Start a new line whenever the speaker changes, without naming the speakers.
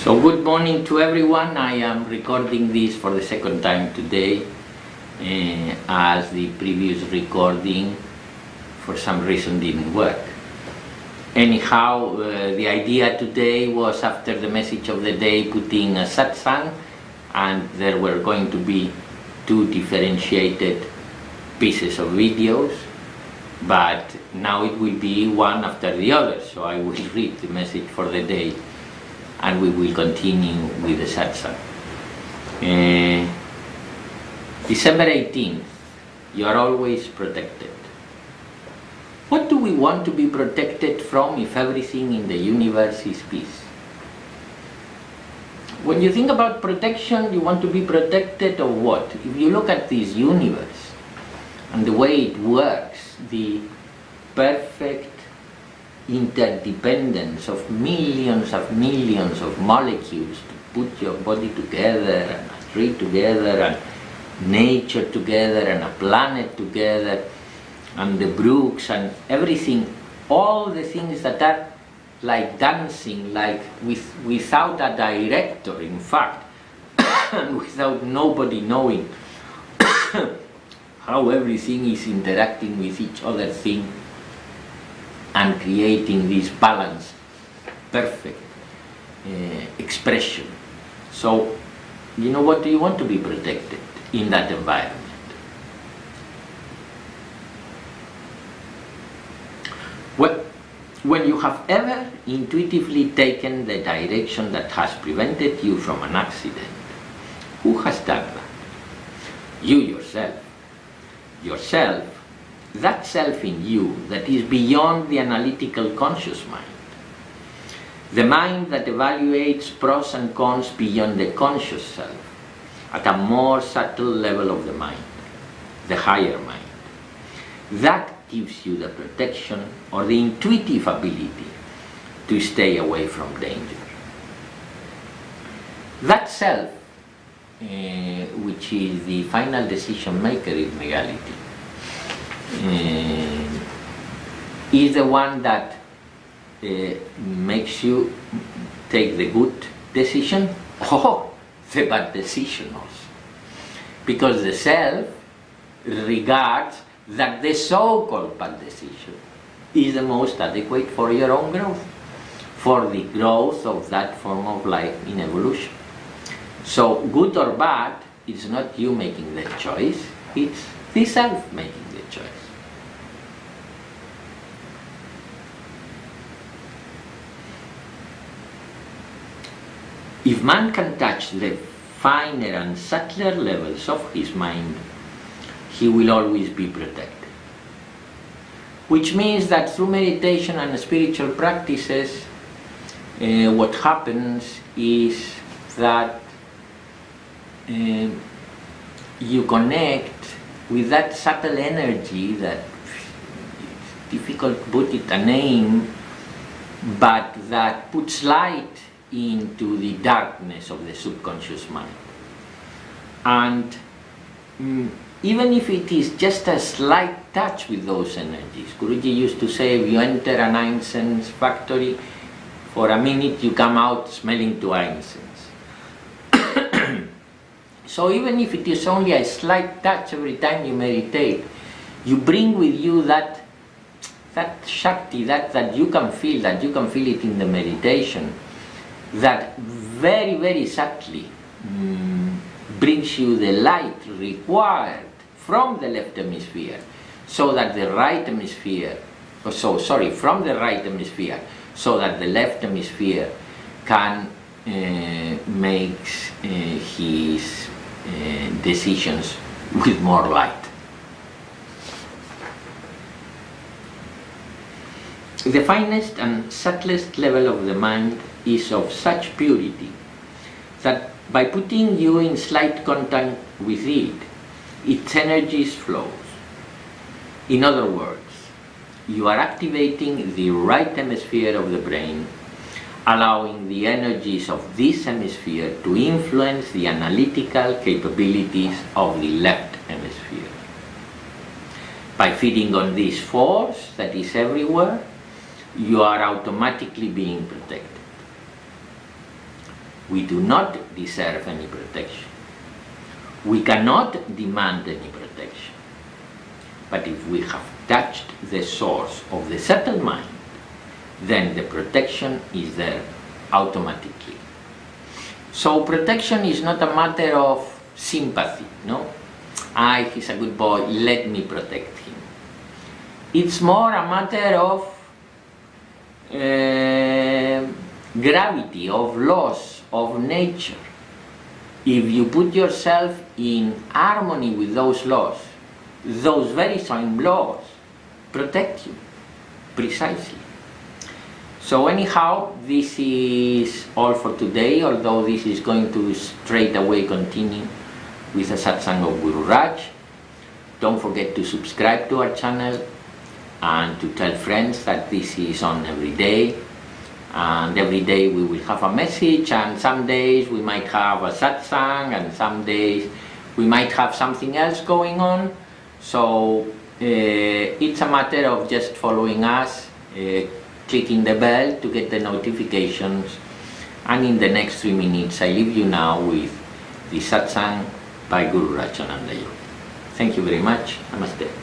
So good morning to everyone. I am recording this for the second time today, as the previous recording for some reason didn't work. Anyhow, the idea today was, after the message of the day, putting a satsang, and there were going to be two differentiated pieces of videos, but now it will be one after the other. So I will read the message for the day and we will continue with the satsang. December 18th, you are always protected. What do we want to be protected from if everything in the universe is peace? When you think about protection, you want to be protected of what? If you look at this universe and the way it works, the perfect interdependence of millions of molecules to put your body together, and a tree together, and nature together, and a planet together, and the brooks and everything, all the things that are like dancing, like without a director, in fact, and without nobody knowing how everything is interacting with each other thing and creating this balanced, perfect expression. So, you know, what do you want to be protected in that environment? Well, when you have ever intuitively taken the direction that has prevented you from an accident, who has done that? You yourself. Yourself, that self in you that is beyond the analytical conscious mind. The mind that evaluates pros and cons beyond the conscious self, at a more subtle level of the mind, the higher mind. That gives you the protection or the intuitive ability to stay away from danger. That self, which is the final decision maker in reality, is the one that makes you take the good decision or the bad decision also. Because the self regards that the so-called bad decision is the most adequate for your own growth, for the growth of that form of life in evolution. So good or bad, it's not you making the choice, it's the self making the choice. If man can touch the finer and subtler levels of his mind, he will always be protected. Which means that through meditation and spiritual practices, what happens is that you connect with that subtle energy that it's difficult to put it a name, but that puts light into the darkness of the subconscious mind. And even if it is just a slight touch with those energies, Guruji used to say, if you enter an incense factory, for a minute you come out smelling to incense. So even if it is only a slight touch every time you meditate, you bring with you that Shakti, that you can feel it in the meditation, that very subtly brings you the light required from the left hemisphere, so that the right hemisphere, from the right hemisphere, so that the left hemisphere can make his decisions with more light. The finest and subtlest level of the mind is of such purity that by putting you in slight contact with it, its energies flows. In other words, you are activating the right hemisphere of the brain, allowing the energies of this hemisphere to influence the analytical capabilities of the left hemisphere. By feeding on this force that is everywhere, you are automatically being protected. We do not deserve any protection. We cannot demand any protection. But if we have touched the source of the subtle mind, then the protection is there automatically. So protection is not a matter of sympathy, no? He's a good boy, let me protect him. It's more a matter of gravity, of laws, of nature. If you put yourself in harmony with those laws, those very same laws protect you, precisely. So anyhow, this is all for today, although this is going to straight away continue with a satsang of Guru Raj. Don't forget to subscribe to our channel and to tell friends that this is on every day. And every day we will have a message, and some days we might have a satsang, and some days we might have something else going on. So it's a matter of just following us, clicking the bell to get the notifications, and in the next 3 minutes I leave you now with the satsang by Guru Rajananda Yogi. Thank you very much. Namaste.